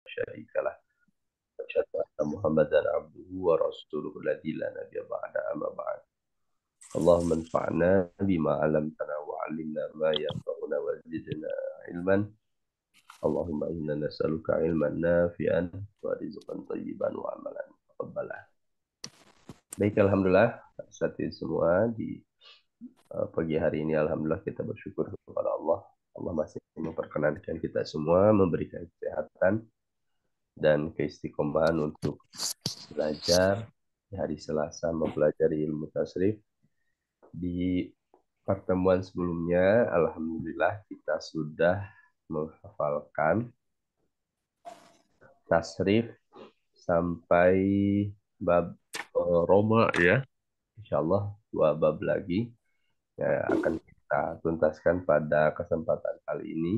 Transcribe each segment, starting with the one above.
شريك له وأشهد أن محمدا عبده ورسوله الذي لا نبي بعد أما بعد اللهم انفعنا بما علمتنا وعلمنا ما ينفعنا وزدنا علما اللهم إنا نسألك علما نافعا ورزقا طيبا وعملا متقبلا. Baik, alhamdulillah hadirin semua di pagi hari ini alhamdulillah kita bersyukur kepada Allah. Allah masih memperkenankan kita semua memberikan kesehatan dan keistiqomahan untuk belajar di hari Selasa mempelajari ilmu tasrif. Di pertemuan sebelumnya alhamdulillah kita sudah menghafalkan tasrif sampai bab Roma ya. Insyaallah 2 bab lagi ya, akan kita tuntaskan pada kesempatan kali ini,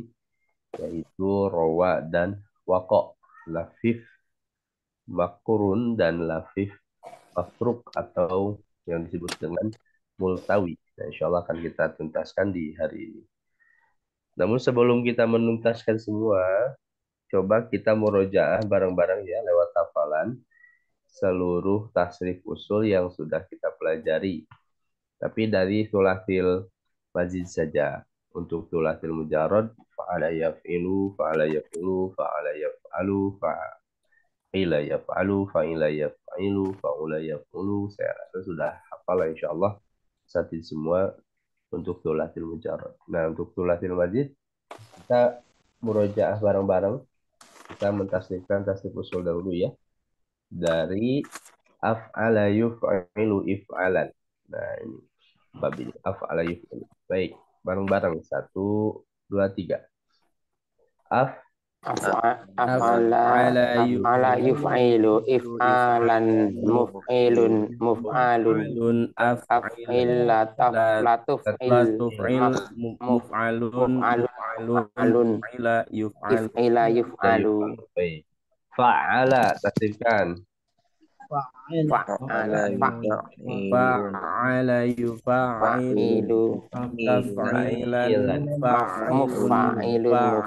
yaitu rawa dan waqo, lafif makrun dan lafif mafruk atau yang disebut dengan multawi. Nah, insya Allah akan kita tuntaskan di hari ini. Namun sebelum kita menuntaskan semua, coba kita murojaah bareng-bareng ya lewat hafalan seluruh tasrif usul yang sudah kita pelajari. Tapi dari thulathil mazid saja. Untuk thulathil mujarrad, fa'ala yaf'ilu, fa'ala yaf'ulu, fa'ala yaf'alu, fa'ila yaf'alu, fa'ila yaf'ilu, fa'ula yaf'ulu. Saya rasa sudah hafal insyaallah saat ini semua untuk thulathil mujarrad. Nah, untuk thulathil mazid kita murojaah bareng-bareng. Kita mentasrifkan tasrif usul dahulu ya. Dari af'ala yuf'ilu if'alan. Nah, ini bab ini af'ala yuf'ilu. Baik, bareng-bareng 1, 2, 3. Af Af'ala yuf'ilu if'alan muf'ilun muf'alun af'il latuf'il muf'alun if'ila yuf'alu baik. Fa'ala tasrifkan. fa'ala yufa'ilu Fa'ilan mufa'ilun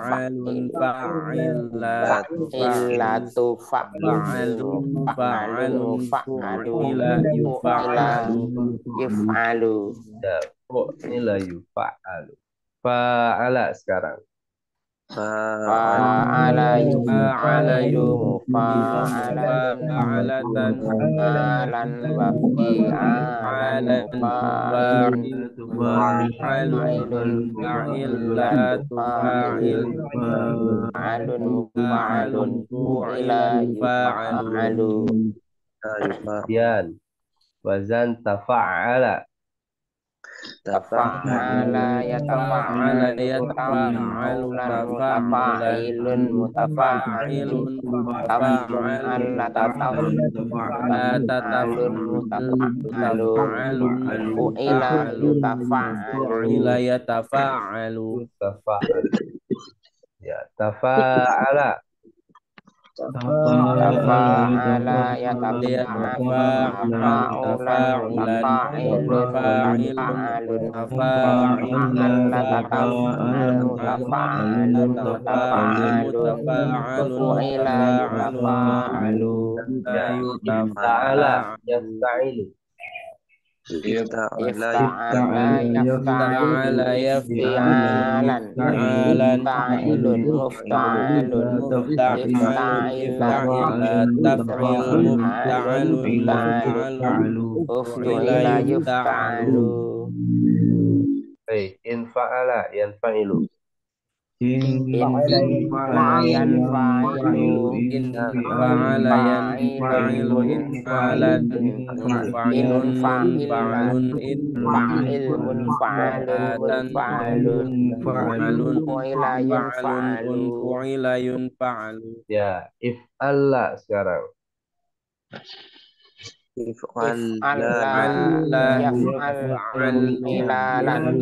fa'ilatu fa'alun fa'ila yuf'alu ya, fu'ila yufa'alu. Fa'ala sekarang. fa'ala yufa'alu fa'alatan fa'alan wa fi'alan fa'ilun fa'ilun mufa'alun fu'ila yufa'alu Kemudian wazan tafa'ala. tafa'ala yatafa'alu mutafa'ilun tafa'alun tatafa'alun mutafa'alu fu'ila yutafa'alu Ya, tafa'ala. tafa'ala yatafa'alu mutafa'ilun mutafa'alun fu'ila yutafa'alu Ta'ala yasta'ilu. ifta'ala yafta'ilan fa'ilun mufta'alun ifta'ila mufta'alun uftu'ila yufta'alu Baik, infa'ala yanfa'ilu. yanfa'ilu fa'il munfa'alun fu'ila yunfa'alu Ya, if'alla sekarang. if'alla yaf'alu ilalan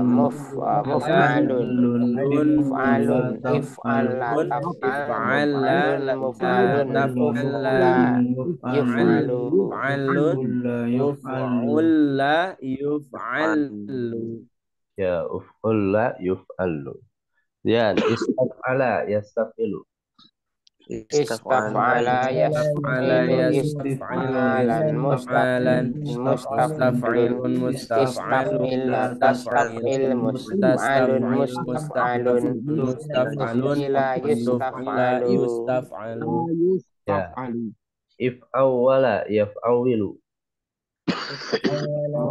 muf'alun if'alla taf'alun muf'alun uf'ula yuf'alu Ya, uf'ulla yuf'allu. Ya, istaf'ala yastaf'ilu. Istaf'ala Istaf'ala yaf'ilu yastaf'ilu istif'alan istif'alan mustaf'ilun mustaf'ilun mustaf'alu istaf'ila mustaf'il tastaf'il mustaf'alun mustastaf'il mustaf'alun mustaf'ilun mustaf'alun uf'ila ustuf'ila yustaf'alu yustaf'alu Ya. If awwala yaf'awilu.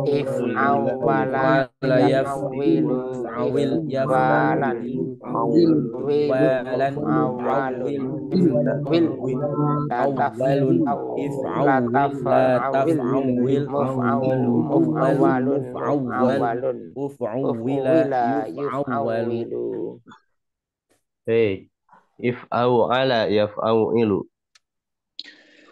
if awwala wala ya'awilu yaf'awil if'alan yaf'awil wilu walan awwalun awwil wil awwalun la if'awwil la taf'awil taf'awwil muf'awwalun muf'awwalun muf'awwal uf'awwila uf'uwila yuf'awwalu yuf'awwilu Baik. If awwala yaf'awilu.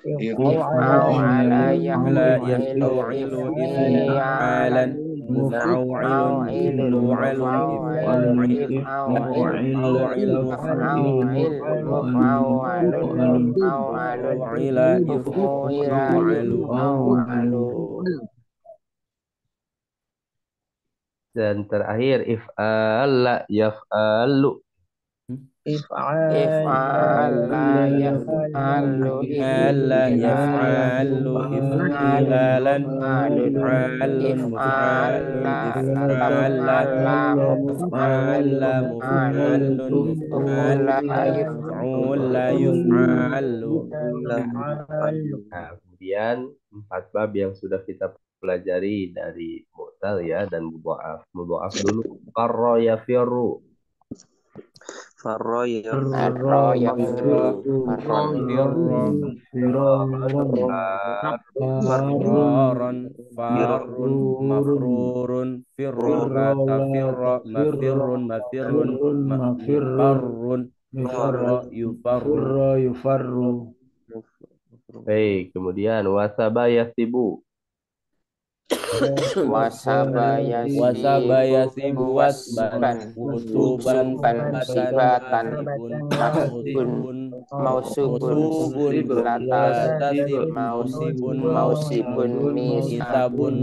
if awala la yaf'ilu yaf'awilu if'ialan if'alan muf'awwilun muf'awilun muf'awwalun muf'awilun if'awil la if'awil yaf'awil muf'awwil muf'awil muf'awalun muf'awalun muf'awwila uf'uwila yuf'awwalu yuf'awwalu Dan terakhir if alla yaf'alu. if'ala yaf'alu ala if'ialan yaf'alu alun if'ilalan muf'alun muf'alun muf'alun if'ala la if'ala taf'ala muf'alun muf'ala muf'alun muf'alun muf'al uf'ula maf'ula yuf'alu Nah, kemudian 4 bab yang sudah kita pelajari dari mu'tal ya dan mudha'af. Mudha'af dulu. Qarra yafirru. arro farra yafru farron Firran. firaran farun mafrurun firrata firra mafirrun mafirrun mufarrun firra yufarru Baik, kemudian wasaba yasibu. wasaba wasaba yasibu yasibu wasban wusuban usuban batan sifatan wasibun tasbun mausubun musubun latas latasib mausibun mausibun misabun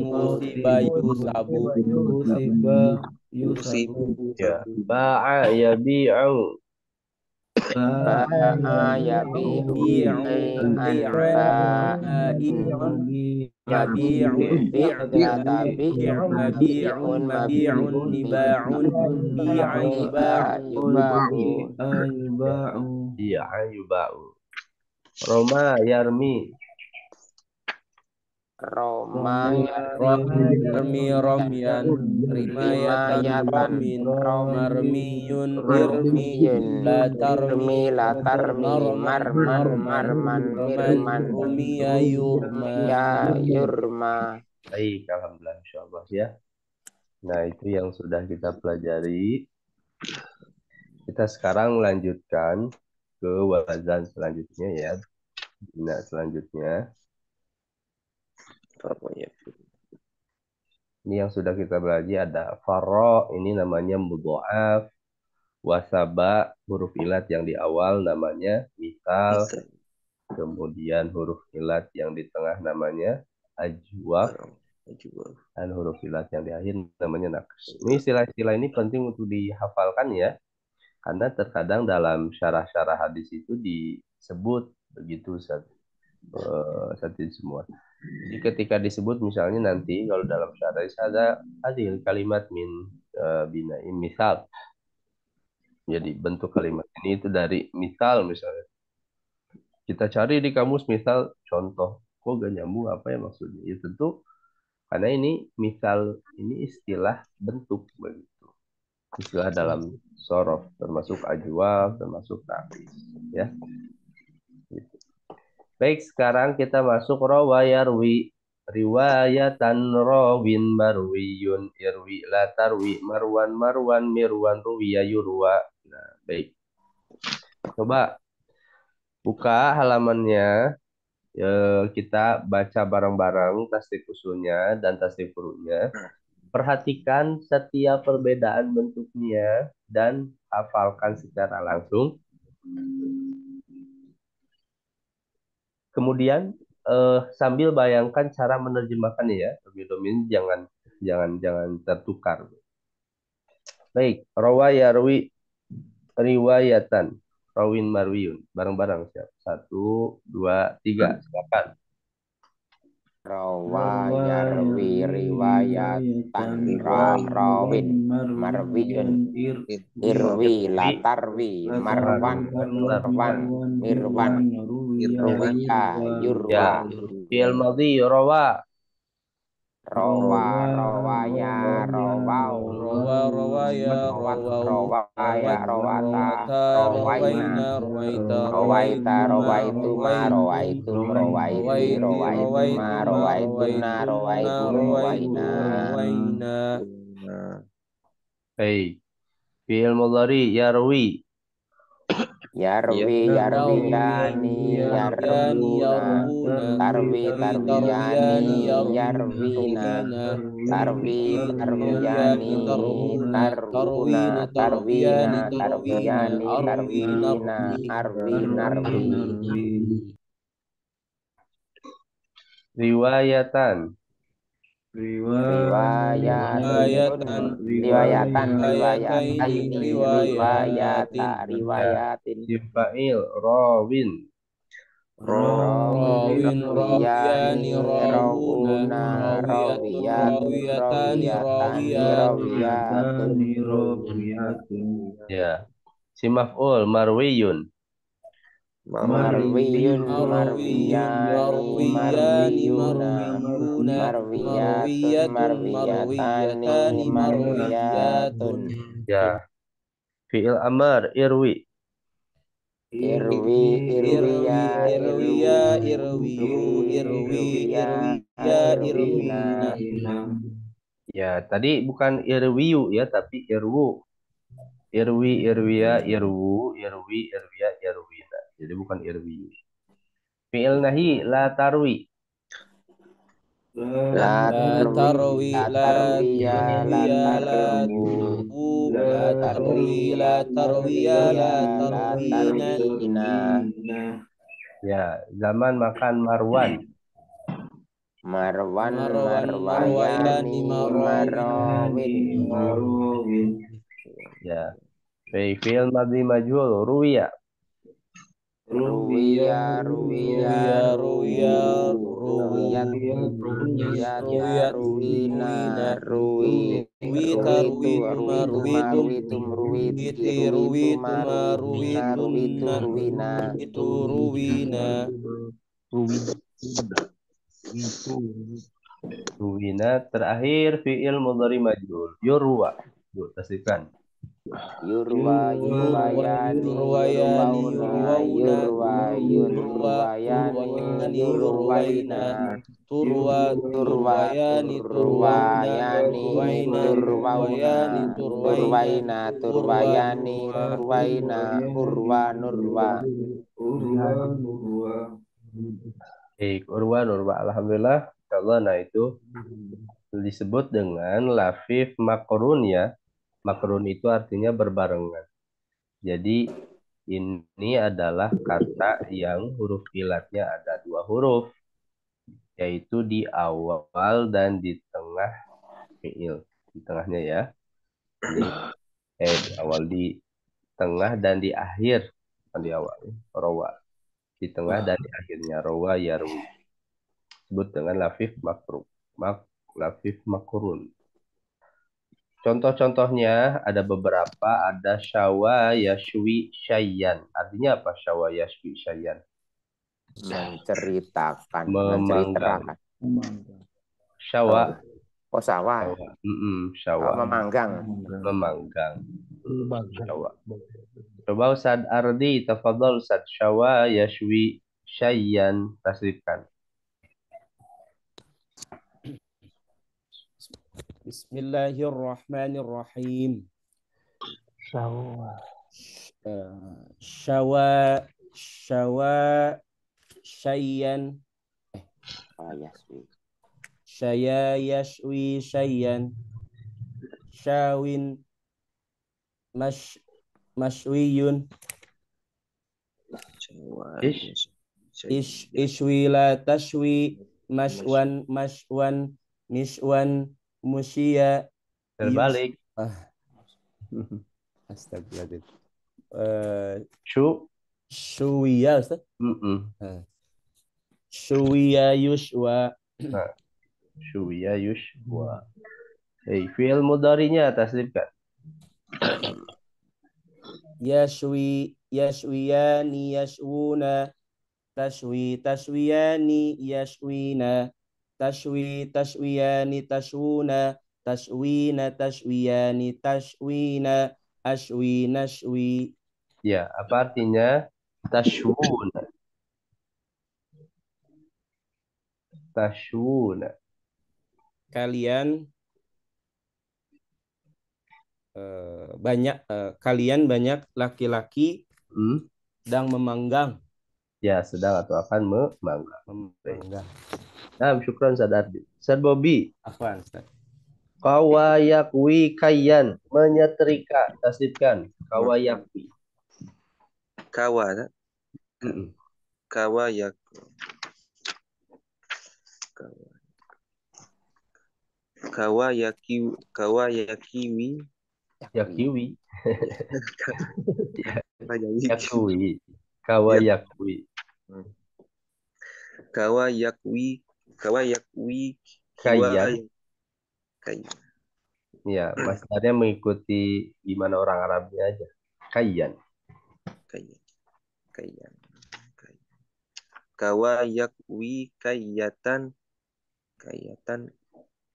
misabun musiba yusabu Ya. Ba'a yabi'u. ba'a yabi'u an bi'an ba'in ba'in yabi'u mabi'un mabi'un niba'un bi'a niba yuba'u yuba'u Ya. Bi'a yuba'u. Roma yarmi. Roma Rami romyan rimayatan rimayatan romin rom marmiyun irmi marmiyun la tarmi irmi latarmi marman marman marman marman roman mirman rumiya yurma ya yurma Baik, alhamdulillah insyaallah ya. Nah, itu yang sudah kita pelajari. Kita sekarang lanjutkan ke wazan selanjutnya ya. Nah, selanjutnya ini yang sudah kita belajar ada faro, ini namanya mudho'af, wasaba huruf ilat yang di awal namanya misal, kemudian huruf ilat yang di tengah namanya ajwaf, dan huruf ilat yang di akhir namanya naqs. Ini istilah-istilah ini penting untuk dihafalkan ya, karena terkadang dalam syarah-syarah hadis itu disebut begitu satu semua. Jadi ketika disebut misalnya nanti kalau dalam syarah ada hadil kalimat min binain misal. Jadi bentuk kalimat ini itu dari misal misalnya. Kita cari di kamus misal contoh. Kok gak nyambung apa ya maksudnya? Ya tentu karena ini misal ini istilah bentuk begitu. Istilah dalam sorof termasuk ajwaf termasuk nafis ya. Gitu. Baik, sekarang kita masuk rawayarwi. Riwayatan rawin marwiyun irwi la tarwi marwan marwan mirwan ruwiya yurwa. Nah, baik. Coba buka halamannya. Kita baca bareng-bareng tasdif usulnya dan tasdif furu'nya. Perhatikan setiap perbedaan bentuknya dan hafalkan secara langsung. Kemudian sambil bayangkan cara menerjemahkannya ya. Domin jangan tertukar. Baik, rawa yarwi riwayatan. rawin, marwiyun. Bareng-bareng siap. 1, 2, 3. Silakan. Rawa yarwi riwayatan rawin marwiyun irwi latarwi marwan mirwan ruwiya Ya. yurwa Fi'il madhi rawa. rawaya rawau Rawa ya rawau rawaya rawata rawaina rawaita rawaitu ma rawaitum rawaiti rawaituma rawaituna rawaitum rawaina Hei. Fi'il mudhari yarwi. yarwi yarwiyani yarwuna tarwi tarwiyani yarwina tarwi tarwiyani tarwuna tarwina tarwiyani tarwina arwi narwi Riwayatan. riwayatin Isim fa'il rawin. rawin rawiyani rawuna rawiyatun rawiyatun Ya. Si maf'ul marwiyun. marwiyun marwiyani marwiyuna marwiyatun marwiyatani marwiyatun Ya. Fi'il amar irwi. irwiya irwina Ya, tadi bukan irwiyu ya, tapi irwu. Irwi, irwiya, irwu, irwi, irwiya, irwina. Jadi bukan irwiyu. Fi'il nahi la tarwi. la tarwi tarwina Ya, zaman makan marwan. marwayani marwin Ya. Fi'il madhi majhul ruwiya. ruwiyat ruwina ruwina Ruwina terakhir fi'il mudhari majhul yurwa. Yuk, tasdiqkan. yurwayani yurwaina urwa nurwa Baik, urwa nurwa. Alhamdulillah. Insyaallah, nah itu disebut dengan lafif makrun ya. Makrun itu artinya berbarengan. Jadi ini adalah kata yang huruf ilatnya ada 2 huruf, yaitu di awal dan di tengah fiil. Di tengahnya ya. Di awal, di tengah dan di akhir. Bukan di awal. Rawa. Di tengah dan di akhirnya. Rawa yarwi. Disebut dengan lafif makrun. Lafif makrun. Contoh-contohnya ada beberapa, ada syawa yashwi syayyan. Artinya apa syawa yashwi syayyan? menceritakan Memanggang. Syawa. oh sawah Syawa. memanggang Syawa. Coba Ustaz Ardi, tafadhol Ustaz. Syawa yashwi syayyan. Tasrifkan. Bismillahirrahmanirrahim. Syawa syayyan syaya yashwi syayyan syawin mashwiyun ishwi la tashwi mashwan mishwan musyiya Terbalik. Astagfirullahaladzim. eh, Syu. syuwiya Ustaz. Mm-mm. Nah, syuwiya yushwa. Nah, syuya yushwa. Fi'il mudhari'nya tasrifkan. Yashwi yashwiyani yashwuna. Tashwi tashwiyani yashwina. Tashwi tashwiyani tashwuna. Tashwina tashwiyani tashwina. Ashwi nashwi. Ya, apa artinya? Tashwuna. Tashwuna. Kalian kalian banyak laki-laki Hmm? sedang memanggang. Ya, sedang atau akan memanggang. Baik. Memanggang. Nah, syukran Sadardi. Sad Bobby. Apaan Ustaz? Kawayakwi kayan. Menyetrika. Tasdifkan. Kawayakwi. Kawa, Mm-mm. kawa yak, kawa, kawa yakiwi, Yakiwi. Yakiwi. Yakui. Kawayakwi. Kawa yakwi, Kayan. kayan, Ya, masdarnya mengikuti gimana orang Arabnya aja. Kayan. kayan, kayan, kayan. Kawa yakwi kayatan, kayatan,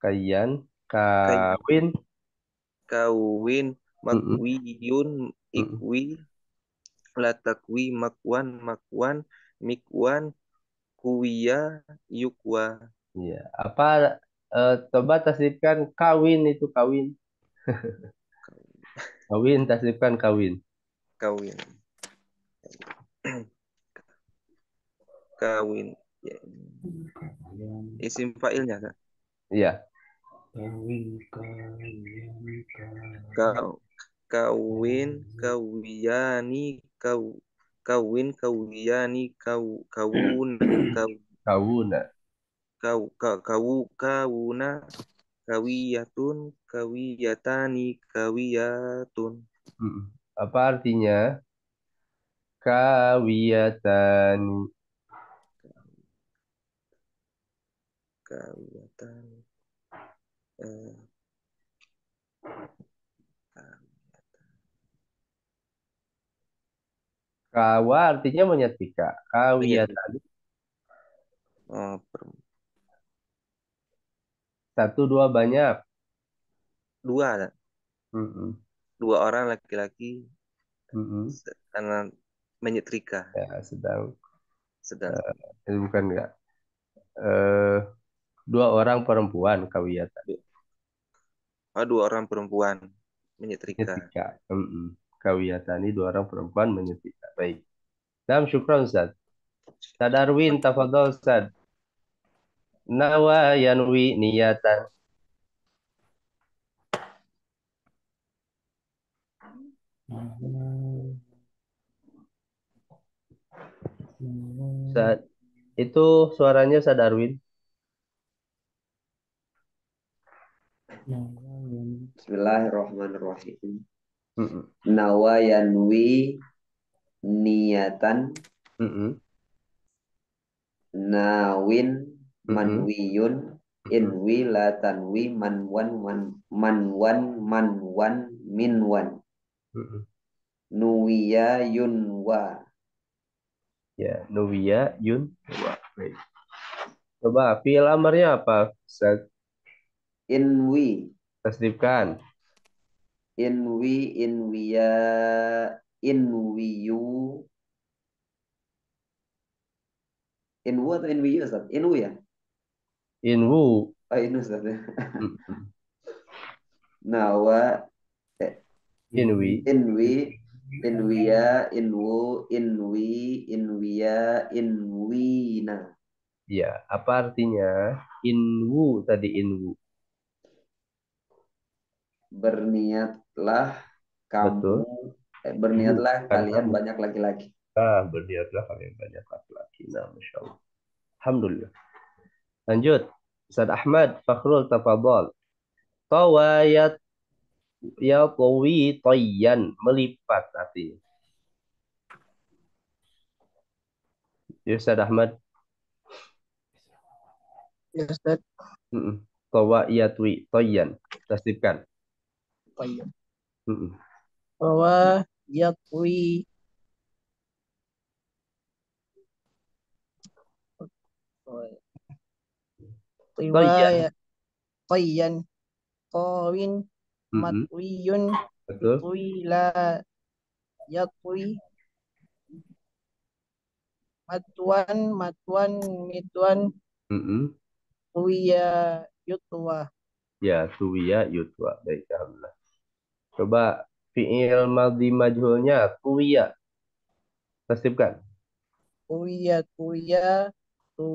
Kayan. Kawin. kawin, Mm-mm. makwiyun, ikwi, latakwi, makwan, mikwan, kuwiya, yukwa. Ya, apa coba tasdifkan kawin itu kawin. Kawin tasdifkan kawin. Kawin. Kawin. Ya. Isim fa'ilnya kan? Iya. Kawin, kawiyani, kawin, kawiyani, kawuna, Kawuna. kawuna, kawiyatun, kawiyatani, kawiyatun. Apa artinya? Kawiyatan. Kawiyatani. Kawa artinya menyetrika. Kawiyatan. Oh, Satu dua banyak. dua. Mm-mm. Dua orang laki-laki Mm-mm. karena menyetrika Ya, sedang. sedang Bukan enggak. Dua orang perempuan kawiyatan. dua orang perempuan menyetrika. Menyetrika. Kawiyatan ini dua orang perempuan menyetrika. Baik. Nam syukran Ustaz. Sadarwin tafadhol Ustaz. Nawa yanwi niyatan. Ustaz, itu suaranya Ustaz Darwin. Bismillahirrahmanirrahim. Mm-mm. Nawa yanwi niyatan, Mm-mm. nawin Mm-mm. manwiyun, inwi la tanwi manwan minwan, Mm-mm. nuwiya yunwa. Ya, Nuwia Yun. Baik. Coba fi'il amarnya apa? Ustaz, Inwi, tasdifkan. inwiya, inwiyu, inwu atau inwiyu Ustaz? Inwu ya? Inwu. Oh, inu Ustaz ya. Mm-mm. Nawa, Inwi. inwi, inwiya, inwu, inwiya, inwina. Ya, apa artinya? Inwu tadi inwu. Berniatlah kamu, Betul. berniatlah Kan kalian kamu. banyak laki-laki. Berniatlah kalian banyak laki-laki. Nah, Masya Allah. Alhamdulillah. Lanjut. Ustaz Ahmad Fakhrul tafadhol. Tawayat ya tawi tayyan melipat artinya. Ya Ustaz Ahmad. Ya Ustaz. Tawa yatwi toyan. Tasdifkan. Tayyib. Mm-mm. Bahwa yakwi Toyan. riwayat tayyan tawin Mm-mm. matwiyun Betul. tuila yakwi matuan mituan Mm-mm. tuya yutwa. Ya, tuwiya yutwa. Baik, alhamdulillah. Coba fi'il madhi majhulnya tuwiya. Tasdifkan. Tuya tu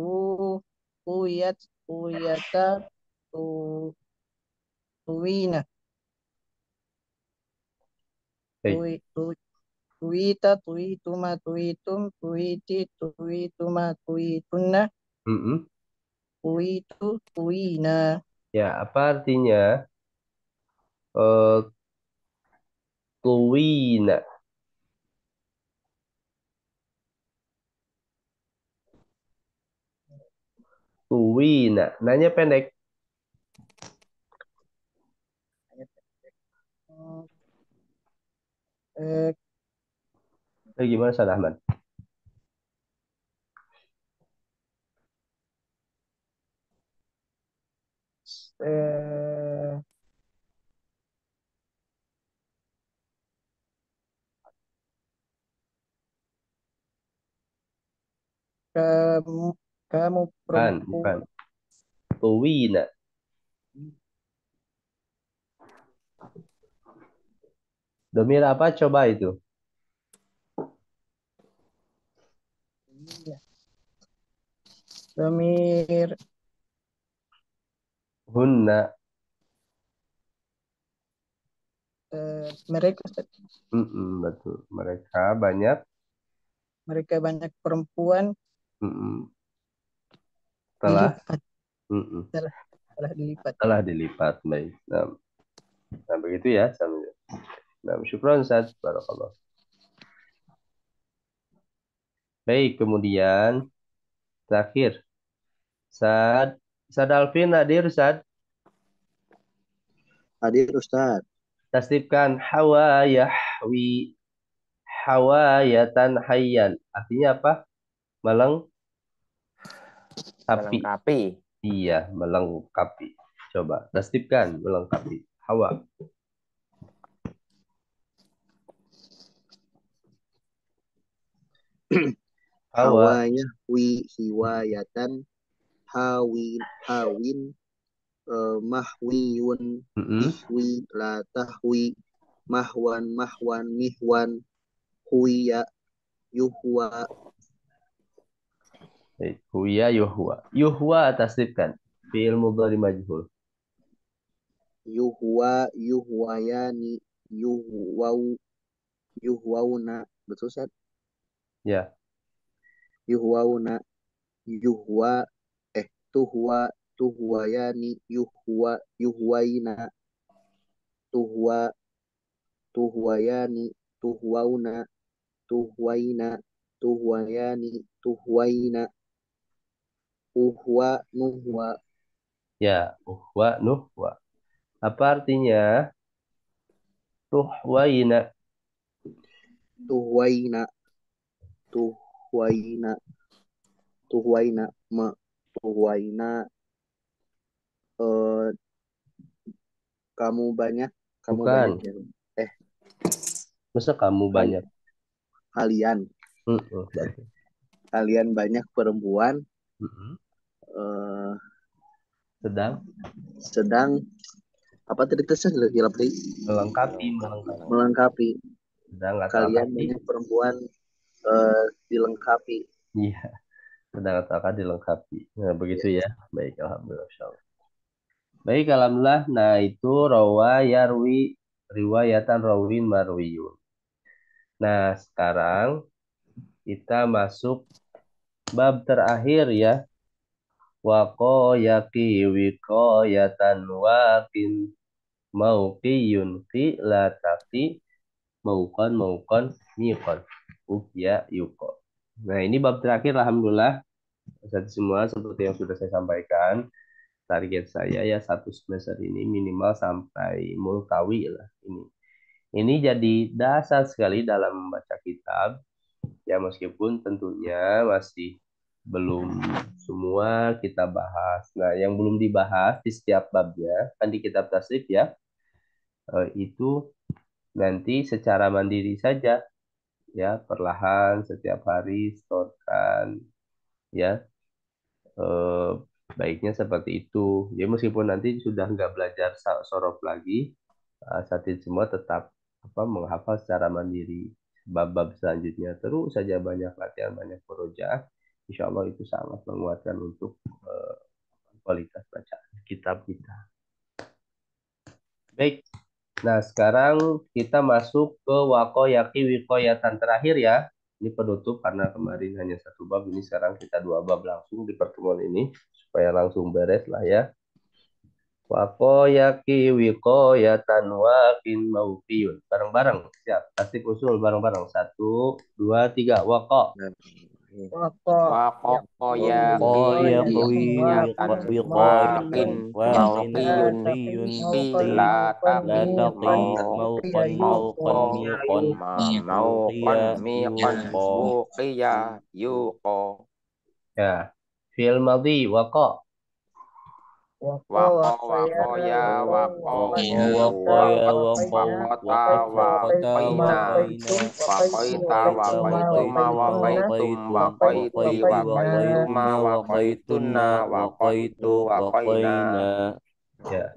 tuyat tuyata tu tuina Baik. tuita tuituma tuitum tuiti tuituma tuitunna Mm-mm. tuitu tuina. Ya, apa artinya? Eh, tuwina. Tuwina. Nanya pendek. Eh, Gimana Ustaz Ahmad? eh, kamu kamu Bukan, perempuan bukan. Tuwina. Domir apa coba itu? Domir Hunna. mereka Ustaz. Betul. Mereka banyak. Mereka banyak perempuan Mm-mm. Telah. dilipat Mm-mm. telah dilipat. Telah dilipat. Baik. Nah, begitu ya. Nah, syukran Ustaz. Barakallah. Baik, kemudian terakhir. Sad Alvin hadir, Sad. Hadir Ustaz. Tasdifkan hawa yahwi hawayatan hayyan. Artinya apa? Melengkapi. Melengkapi. Iya, melengkapi. Coba tasdifkan melengkapi. Hawa. Hawa. Hawaya wi hiwayatan hawin mahwiyun Mm-mm. ihwi la tahwi mahwan mihwan huya yuhwa Baik. Huya yuhwa. Yuhwa tasdifkan. Fi'il mudhari majhul. yuhwayani yuhwauna betul Ustaz? Ya. Yuhwauna yuhwa tuhwayani yuhwaina tuhwayani tuhwauna tuhwaina tuhwayani tuhwaina nuhwa Ya. Uhwa nuhwa. Apa artinya? Tuhwaina. tuhwaina tuhwaina tuhwaina tuhwaina eh, kamu Bukan. banyak ya Masa kamu banyak? kalian Betul. kalian banyak perempuan Mm-mm. eh, Sedang apa tadi tesnya melengkapi. melengkapi Sedang atau kalian akan banyak perempuan dilengkapi. Iya. Sedang atau akan dilengkapi. Nah, begitu ya. Baik, alhamdulillah. Insyaallah. Baik, alhamdulillah. Nah, itu rawa yarwi riwayatan rawin marwiyun. Nah, sekarang kita masuk bab terakhir ya. Waqo yaqi wiqayatan waqin mauqiyun fi la taqi mauqan miqan ya yuqa. Nah, ini bab terakhir, alhamdulillah. Satu semua seperti yang sudah saya sampaikan, target saya ya satu semester ini minimal sampai multawi lah ini. Ini jadi dasar sekali dalam membaca kitab. Ya meskipun tentunya masih belum semua kita bahas. Nah, yang belum dibahas di setiap babnya kan di kitab tasrif ya, itu nanti secara mandiri saja ya, perlahan setiap hari setorkan ya, eh, baiknya seperti itu. Ya meskipun nanti sudah nggak belajar sorof lagi, Asatid semua tetap menghafal secara mandiri bab-bab selanjutnya, terus saja banyak latihan, banyak murojaah. Insya Allah itu sangat menguatkan untuk kualitas bacaan kitab kita. Baik, nah sekarang kita masuk ke wakoyaki wikoyatan terakhir ya. Ini penutup karena kemarin hanya satu bab, ini sekarang kita dua bab langsung di pertemuan ini supaya langsung beres lah ya. Wakoyaki wikoyatan wakin maupiyun. Bareng-bareng, siap. Tasik usul bareng-bareng. Satu, dua, tiga. Wako. Wako Wakoyaki wiqayatan wakin mauqiyun la la taqi taqi mauqan miqan mauqan miqan yuqa. buqiya yuqa Ya. Fi'il madhi, wako. waqo ya waqo waqota waqina waqaita waqaituma waqaiti waqaituma waqaitunna waqaitu waqaina. Ya.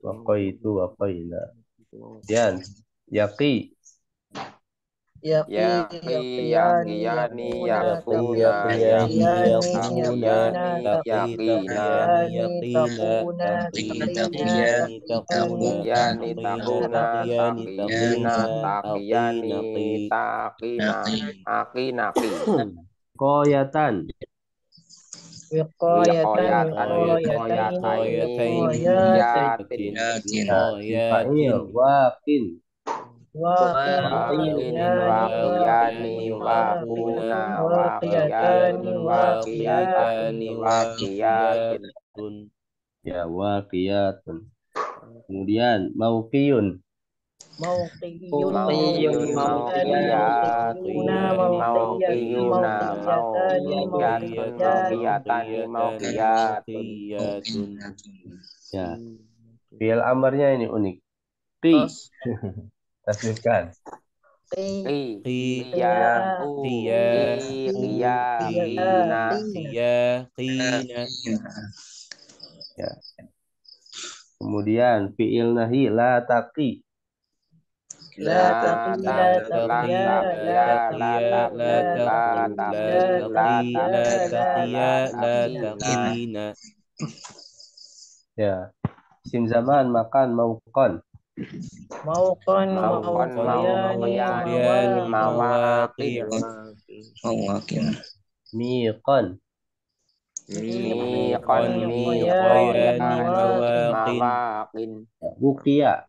Wako itu wakoina. Yan. Yaki. Yaqiyani Yaqiyani yaquna yaqina taqiyani takuna taqiyana taqiyani taqina aqinaqi Koyatan. wiqayatan wiqayatin Fa'il. Wakin. waqin waqiyani waquna waqiyatin waqiyatin Ya, waqiyatun. Kemudian mauqiyun. Ya. Fi'il amarnya ini unik. Qi. Tasbihkan. Ya. Kemudian fi'il nahi la taqi. Ya. Isim zaman makan mauqan. Miqan. Wuqiya.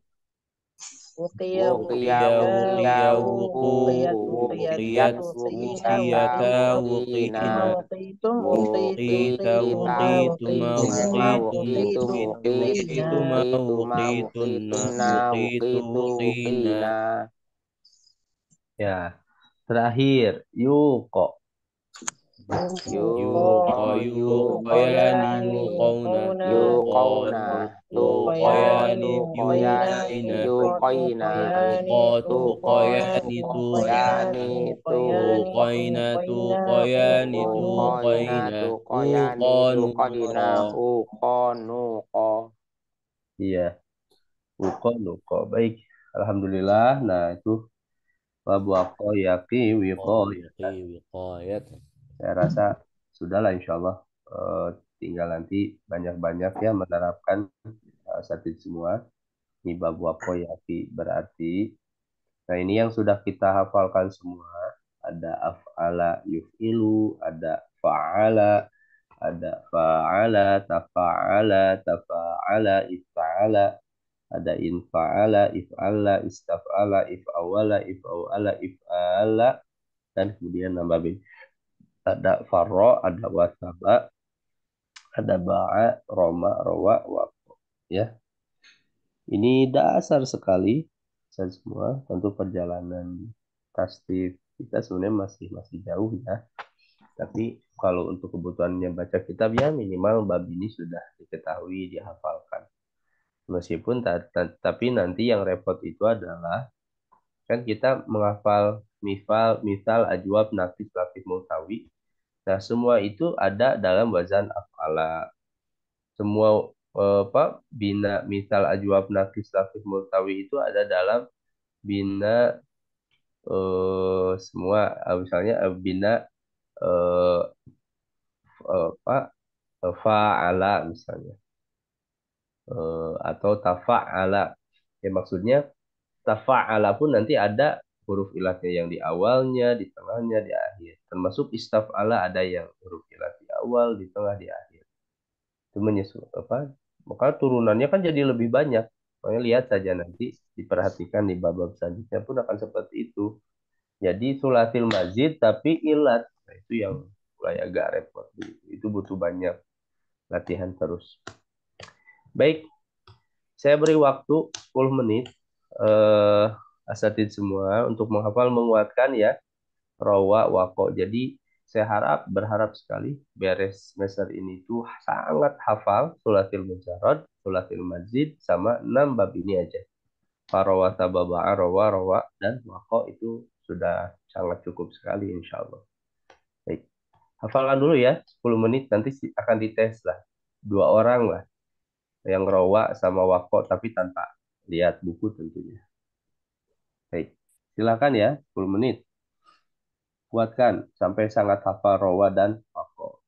Ya. Terakhir yuqo. Iya. Uko. Baik. Alhamdulillah. Nah, itu bab wakoyaki wikoyatan. Saya rasa sudahlah insya Allah. Tinggal nanti banyak-banyak ya menerapkan satid semua. Ini bab wakoyaki berarti. Nah ini yang sudah kita hafalkan semua. Ada af'ala yuf'ilu, ada fa'ala, ada fa'ala, tafa'ala, if'ala, ada infa'ala, if'ala, istaf'ala, if'awala, if'awala, if'ala, dan kemudian nambah bin. ada farro, ada wasaba, ada ba'a, roma, rowa, waqo. Ya, ini dasar sekali. Saya semua tentu perjalanan tasdif kita sebenarnya masih jauh ya. Tapi kalau untuk kebutuhannya baca kitab ya minimal bab ini sudah diketahui, dihafalkan. Meskipun tapi nanti yang repot itu adalah kan kita menghafal misal, ajwab, nafis, lafif, multawi. Nah, semua itu ada dalam wazan af'ala. Semua bina, misal, ajwab, nafis, lafif, multawi itu ada dalam bina semua misalnya bina eh, apa fa'ala misalnya atau tafa'ala. Ya maksudnya tafa'ala pun nanti ada huruf ilahnya yang di awalnya, di tengahnya, di akhir. Termasuk istaf'ala ada yang huruf ilah di awal, di tengah, di akhir. Itu menyesuaikan apa? Maka turunannya kan jadi lebih banyak. Makanya lihat saja nanti diperhatikan di bab-bab selanjutnya pun akan seperti itu. Jadi sulatil mazid tapi ilat. Nah, itu yang mulai agak repot. Itu butuh banyak latihan terus. Baik, saya beri waktu 10 menit asatid semua untuk menghafal menguatkan ya rawa wako. Jadi saya berharap sekali beres semester ini tuh sangat hafal sulatil mujarrad, sulatil mazid sama 6 bab ini aja. Farawa tababa'a rawa rawa dan wako itu sudah sangat cukup sekali insya Allah. Baik. Hafalkan dulu ya 10 menit nanti akan dites lah. 2 orang lah yang rawa sama wako tapi tanpa lihat buku tentunya. Baik, silakan ya 10 menit. Kuatkan sampai sangat hafal rawa dan wako.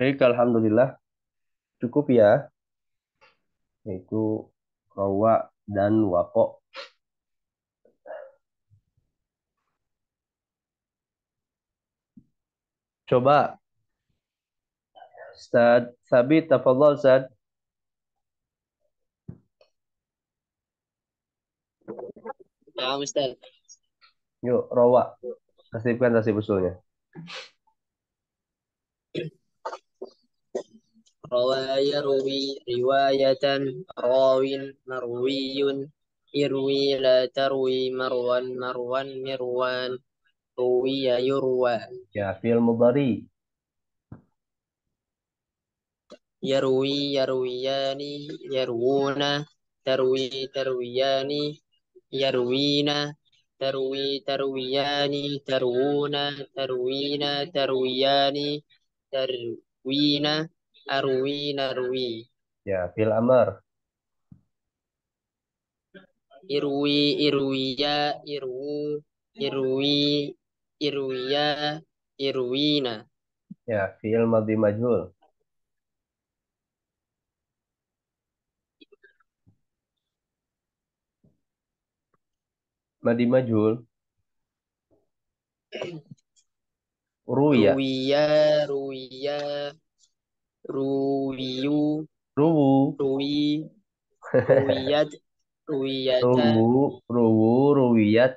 Baik, alhamdulillah cukup ya. Yaitu rawa dan wako. Coba Ustaz Sabit, tafadhol Ustaz. Nah, Ustaz. Yuk, rawa. Nasibkan nasib usulnya. Rawa yarwi riwayatan rawin marwiyun irwi la tarwi marwan marwan mirwan ruwiya yurwa Ya, fi'il mudhari. yarwi yarwiyani yarwuna tarwi tarwiyani yarwina tarwi tarwiyani tarwuna tarwina tarwiyani tarwina arwi narwi Ya, fi'il amr. irwi irwiya irwu irwi irwiya irwina Ya, fi'il madhi majhul. Madhi majhul. Ruya. ruwiya ruwiya ruwiyu Ruwu. ruwi ruwiyat ruwiyata Ruwiyat.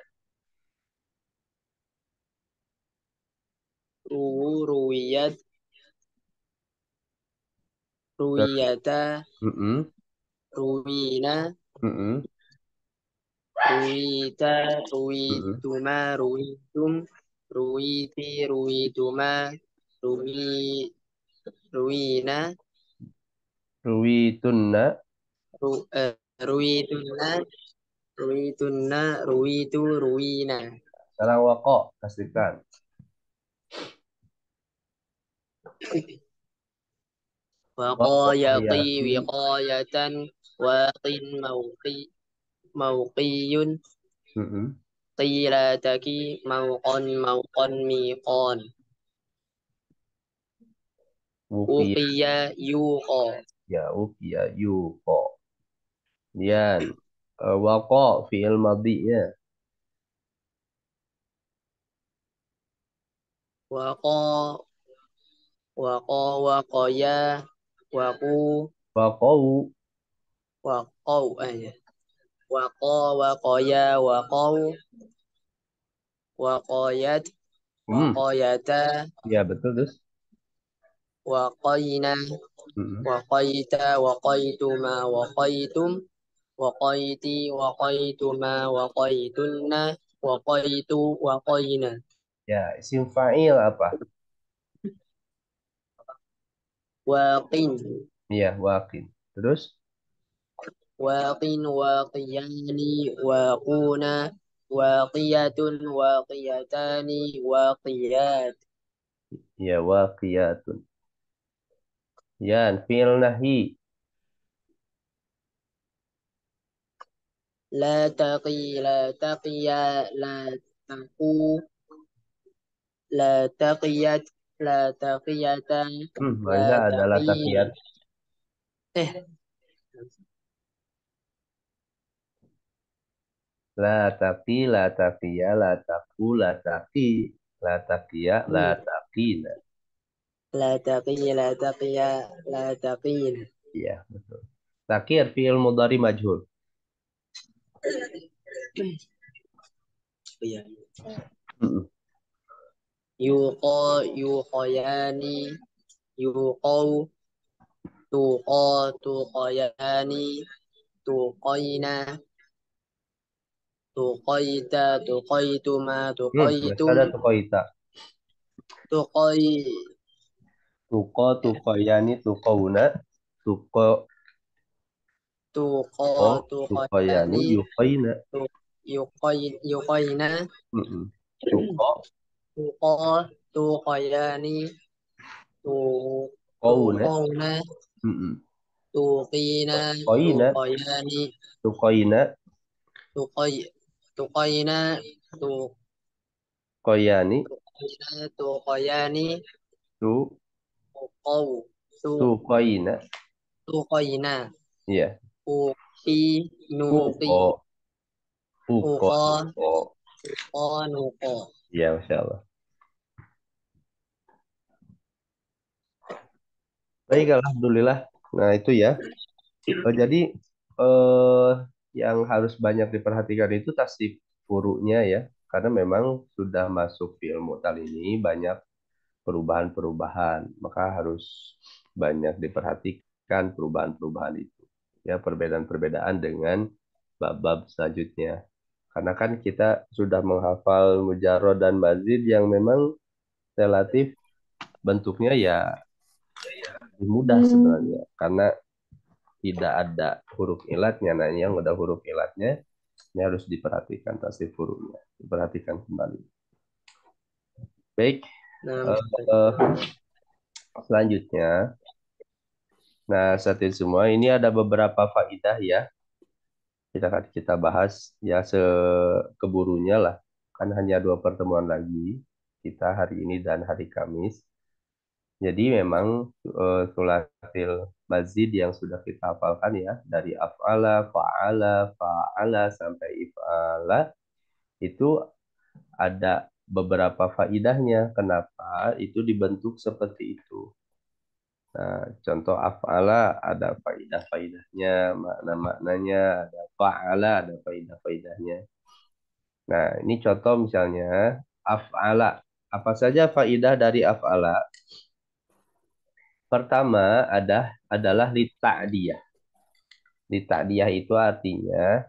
ruwiyat ruwiyata Mm-mm. ruwina Mm-mm. ruwita Mm-mm. ruwituma ruwitum ruwiti ruwituma ruwina Ruwitunna. ruwitunna ruwitunna ruwitu ruwina Sekarang wako. Pastikan. Wako waqayaqi yaqi. wiqayatan waqin mawqiyun Mm-mm. qilataki mawqan miqan Wukiya. uqiya yuqa Ya, wukiya. Yuko. Kemudian wako fi'il madhinya. waqa waqaya waqu Waqau. waqau aja waqaya waqau waqayat waqayata Ya, betul terus. waqayna Mm-mm. waqaita waqaituma waqaitum waqaiti waqaituma waqaitunna waqaitu waqaina Ya, isim fa'il apa? waqin Iya, waqin. Terus? waqin waqiyani waquna waqiyatun waqiyatani waqiyat Ya, waqiyatun. Ya, fi'il nahi. la taqi la taqiya la taqu la taqiyat la taqiyata la Maka adalah taqi takiyat. eh La taqi, la taqiya, la taqu, la taqi, la taqiya, la taqina. la taqi la taqiya la taqin Iya, betul. Takir fi'il mudhari majhul. iya Mm-mm. yuqa yuqayani yuqau tuqa tuqayani tuqaina tuqaita tuqaituma Masih tuqaitum ada tuqaita. tuqai Tuqa, tuqayani, tuqauna, tuqa, tuqa o, tuqayani, tuqayani yuqaina. yuqaina Mm-mm. Tuqa, tuqa tuqayani qauna. tuqauna Mm-mm. tuqina Qaina, tuqayani tuqaina, tuqay tuqayna qayani, tuqayna tuqayani tu, Suqau. Suqoina. Suqoina. Iya. Uqi. Nuqi. Uko. Uko. Uqa. Uko. Uqa. Nuqa. Iya, Masya Allah. Baik, Alhamdulillah. Nah, itu ya. Jadi, eh, yang harus banyak diperhatikan itu tasdif furu'nya ya. Karena memang sudah masuk fi'il mu'tal ini banyak perubahan-perubahan. Maka harus banyak diperhatikan perubahan-perubahan itu. Ya, perbedaan-perbedaan dengan bab-bab selanjutnya. Karena kan kita sudah menghafal mujarrad dan mazid yang memang relatif bentuknya ya lebih mudah sebenarnya. Karena tidak ada huruf ilatnya. Nah, yang udah huruf ilatnya ini harus diperhatikan tasdif hurufnya. Diperhatikan kembali. Baik, Nah, eh, selanjutnya. Nah, saat semua ini ada beberapa faidah ya. Kita bahas ya sekeburunya lah. Kan hanya 2 pertemuan lagi. Kita hari ini dan hari Kamis. Jadi memang sulatil mazid yang sudah kita hafalkan ya dari af'ala, fa'ala, fa'ala sampai if'ala itu ada beberapa faidahnya. Kenapa itu dibentuk seperti itu? Nah, contoh af'ala ada faidah-faidahnya, makna-maknanya, ada fa'ala ada faidah-faidahnya. Nah, ini contoh misalnya af'ala. Apa saja faidah dari af'ala? Pertama adalah lita'diyah. Lita'diyah itu artinya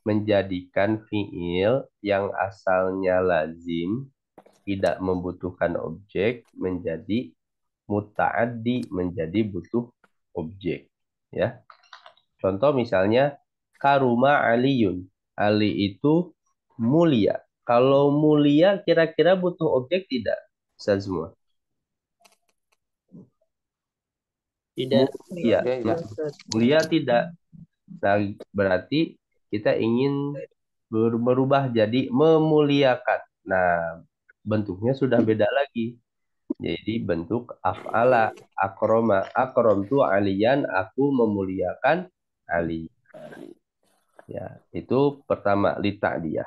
menjadikan fiil yang asalnya lazim, tidak membutuhkan objek, menjadi muta'addi, menjadi butuh objek. Ya. Contoh misalnya, karuma aliyun. Ali itu mulia. Kalau mulia kira-kira butuh objek tidak? Ustaz semua. tidak. Mulia. Mulia tidak. Nah, berarti kita ingin berubah jadi memuliakan. Nah, bentuknya sudah beda lagi. Jadi bentuk af'ala, akroma. Akrom tu aliyan, aku memuliakan Ali. Ya, itu pertama lita dia.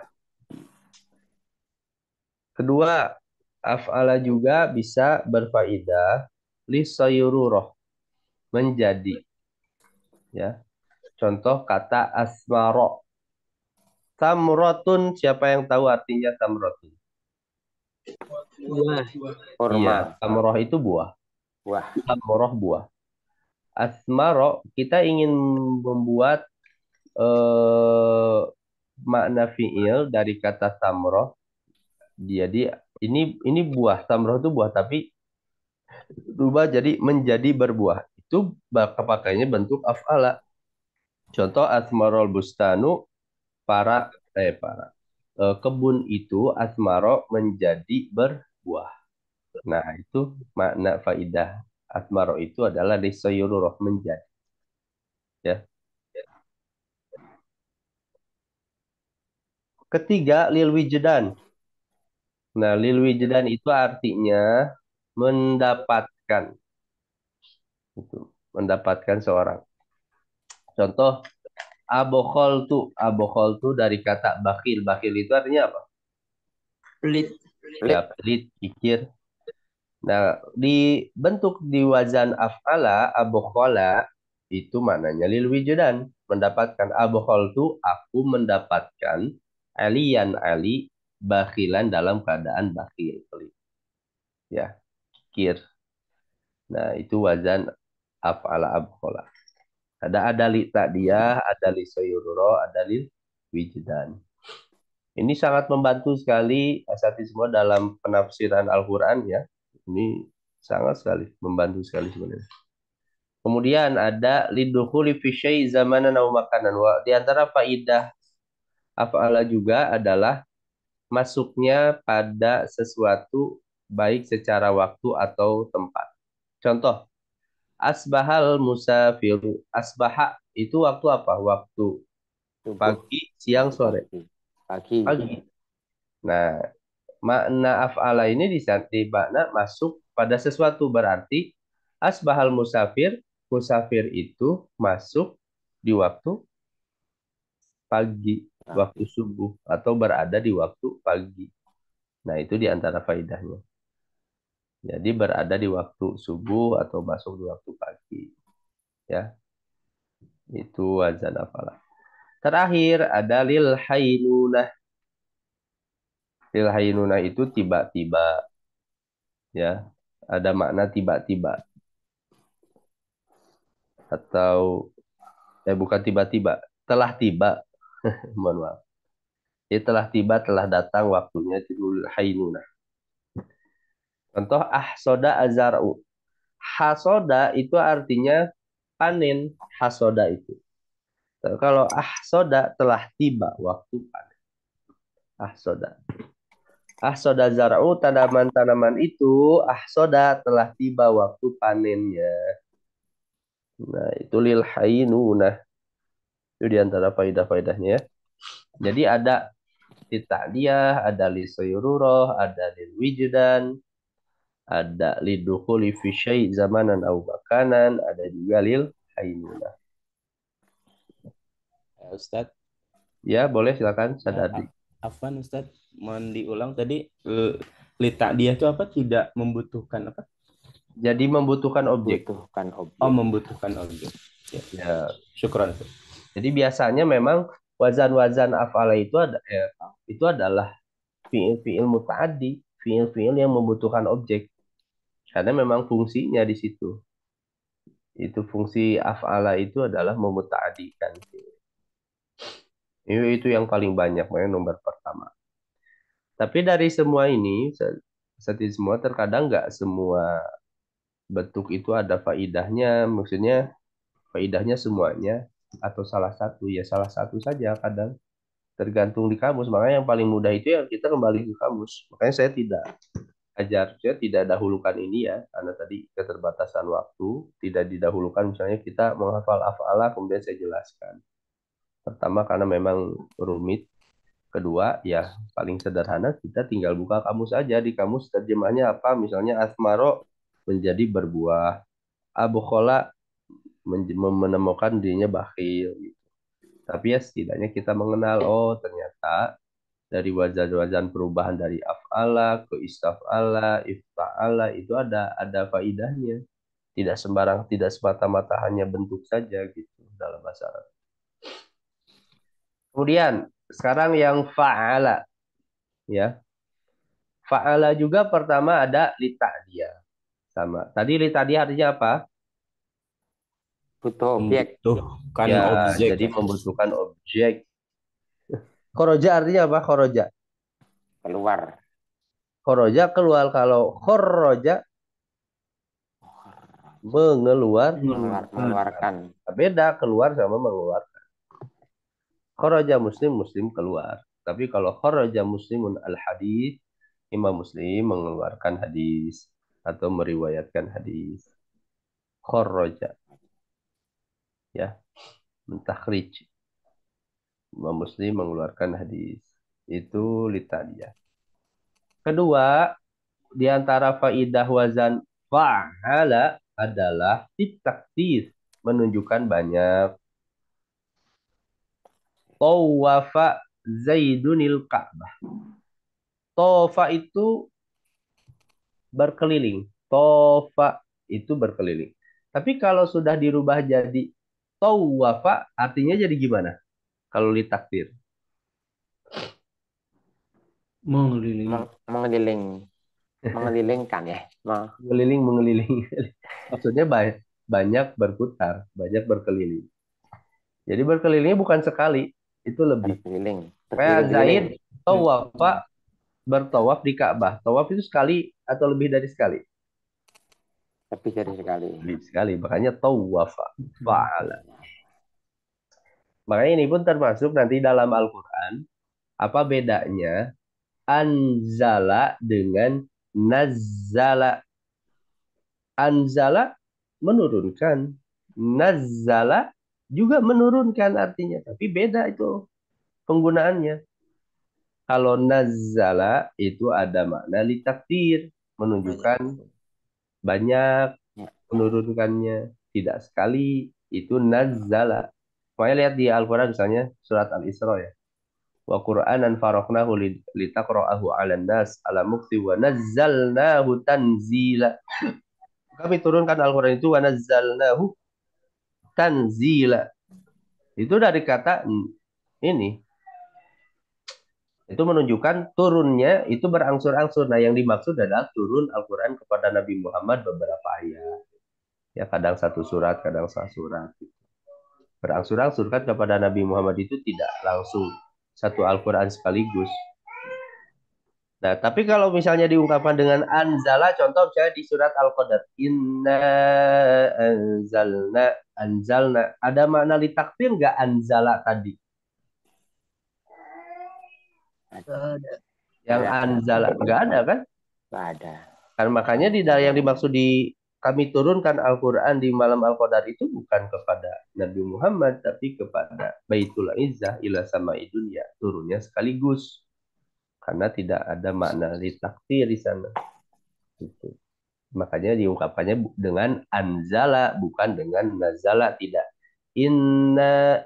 Kedua, af'ala juga bisa berfaidah lisayururoh, menjadi. Ya, contoh kata asmaro. Samrotun, siapa yang tahu artinya samrotun? Buah. Iya, samroh itu buah. Buah. Samroh buah. Asmaro, kita ingin membuat makna fiil dari kata samroh. Jadi ini buah. Samroh itu buah, tapi berubah jadi menjadi berbuah. Itu pakainya bentuk af'ala. Contoh asmarol bustanu, para kebun itu asmaro menjadi berbuah. Nah, itu makna faidah asmaro itu adalah lisayururoh, menjadi. Ya. Ketiga, lil wijdan. Nah, lil wijdan itu artinya mendapatkan. Itu, mendapatkan seorang. Contoh, abokhol tu dari kata bakhil. Bakhil itu artinya apa? Pelit. Ya, pelit, kikir. Nah, dibentuk di wazan af'ala, abokhola, itu maknanya lil wijdan. Mendapatkan. Abokhol tu, aku mendapatkan aliyan ali, bakhilan dalam keadaan bakhil. Pelit. Ya, kikir. Nah, itu wazan af'ala abokhola. Ada li ta'diyah, ada li sayururo, ada li wijdan. Ini sangat membantu sekali asatidz semua dalam penafsiran Al-Quran ya. Ini sangat sekali membantu sekali sebenarnya. Kemudian ada lidukhuli fi syai' zamanan aw makanan. Di antara faidah af'ala juga adalah masuknya pada sesuatu baik secara waktu atau tempat. Contoh, asbahal musafiru. Asbaha itu waktu apa? Waktu pagi, siang, sore. Pagi. Nah, makna af'ala ini di makna masuk pada sesuatu, berarti Asbahal musafir, musafir itu masuk di waktu pagi, waktu subuh, atau berada di waktu pagi. Nah, itu di antara faedahnya. Jadi berada di waktu subuh atau masuk di waktu pagi. Ya, itu wazan afalah. Terakhir ada lil hainunah. Lil hainunah itu tiba-tiba. Ya, ada makna tiba-tiba. Atau, bukan tiba-tiba. Telah tiba. Mohon maaf. Dia telah tiba, telah datang waktunya lil hainunah. Contoh ahsoda azar'u. Hasoda itu artinya panen. Hasoda itu. Kalau ahsoda telah tiba waktu panen. Ahsoda. Ahsoda zar'u tanaman-tanaman itu ahsoda telah tiba waktu panennya. Nah, itu lil hainunah. Itu diantara faidah-faidahnya ya. Jadi ada lita'diyah, ada li sayruroh, ada lil wijdan, ada lidukhuli fi syai' zamanan au makanan, ada juga lil hainunah. Ustadz, Ya, boleh silakan Sadardi. Afwan Ustadz, mohon diulang tadi litak dia itu apa? Tidak membutuhkan apa? Jadi membutuhkan objek. Butuhkan objek. Oh, membutuhkan objek. Ya. Syukran. Ustadz. Jadi biasanya memang wazan-wazan af'ala itu adalah fiil-fiil muta'addi, fiil-fiil yang membutuhkan objek. Karena memang fungsinya di situ. Itu fungsi af'ala itu adalah memuta'addikan. Itu yang paling banyak, makanya nomor pertama. Tapi dari semua ini, semua terkadang nggak semua bentuk itu ada faidahnya, maksudnya faidahnya semuanya atau salah satu, ya salah satu saja kadang tergantung di kamus. Makanya yang paling mudah itu ya kita kembali ke kamus. Makanya saya tidak dahulukan ini ya, karena tadi keterbatasan waktu, tidak didahulukan misalnya kita menghafal af'ala kemudian saya jelaskan. Pertama karena memang rumit. Kedua, ya paling sederhana kita tinggal buka kamus aja. Di kamus terjemahnya apa? Misalnya asmaro menjadi berbuah. Abu khola menemukan dirinya bakhil. Gitu. Tapi ya setidaknya kita mengenal, oh ternyata dari wazan-wazan perubahan dari af'ala ke istaf'ala, ifta'ala itu ada faidahnya. Tidak sembarang, tidak semata-mata hanya bentuk saja gitu dalam bahasa Arab. Kemudian sekarang yang fa'ala ya. Fa'ala juga pertama ada lita'diyah. Sama. Tadi lita'diyah artinya apa? Butuh objek. Membutuhkan Ya, objek. jadi membutuhkan objek. Khoroja artinya apa? Khoroja. Keluar. Khoroja keluar. Kalau khoroja Mengeluarkan. Beda keluar sama mengeluarkan. Khoroja muslim, muslim keluar. Tapi kalau khoroja muslimun al-hadis, Imam Muslim mengeluarkan hadis atau meriwayatkan hadis. Khoroja. Ya. Mentakhrij. Imam Muslim mengeluarkan hadis. Itu litadiyah. Kedua, di antara faidah wazan fa'ala adalah takdir, menunjukkan banyak. Tawafa Zaidunil Ka'bah. Tofa itu berkeliling. Tofa itu berkeliling. Tapi kalau sudah dirubah jadi tawafa, artinya jadi gimana? Kalau litakdir. Mengelilingkan ya. Mengeliling. Maksudnya banyak berputar, banyak berkeliling. Jadi berkelilingnya bukan sekali, itu lebih. Kayak Zaid tawafa bertawaf di Ka'bah. Tawaf itu sekali atau lebih dari sekali? Lebih dari sekali. Lebih sekali, makanya tawafa. Fa'ala. Makanya ini pun termasuk nanti dalam Al-Quran. Apa bedanya anzala dengan nazzala? Anzala menurunkan. Nazzala juga menurunkan artinya. Tapi beda itu penggunaannya. Kalau nazzala itu ada makna litakdir. Menunjukkan banyak. menurunkannya. Tidak sekali, itu nazzala. Makanya lihat di Al-Quran misalnya surat Al-Isra ya. Wa Qur'anan faraqnahu litaqra'ahu 'alan nas 'ala mukti wa nazzalnahu tanzila. Kami turunkan Al-Quran itu wa nazzalnahu tanzila. Itu dari kata ini. Itu menunjukkan turunnya itu berangsur-angsur. Nah, yang dimaksud adalah turun Al-Quran kepada Nabi Muhammad beberapa ayat. Ya, kadang satu surat, kadang satu surat. Berangsur-angsur kan kepada Nabi Muhammad itu tidak langsung satu Al-Quran sekaligus. Nah, tapi kalau misalnya diungkapkan dengan anzala, contoh misalnya di surat Al-Qadar. Inna anzalna. Ada makna litakfir nggak anzala tadi? Ada. Yang anzala nggak ada kan? Nggak ada. Kan makanya yang dimaksud di kami turunkan Al-Quran di malam Al-Qadar itu bukan kepada Nabi Muhammad, tapi kepada Baitul Izzah ila sama'i dunya. Turunnya sekaligus. Karena tidak ada makna litakfir di sana. Gitu. Makanya diungkapkannya dengan anzala, bukan dengan nazala. Tidak. Inna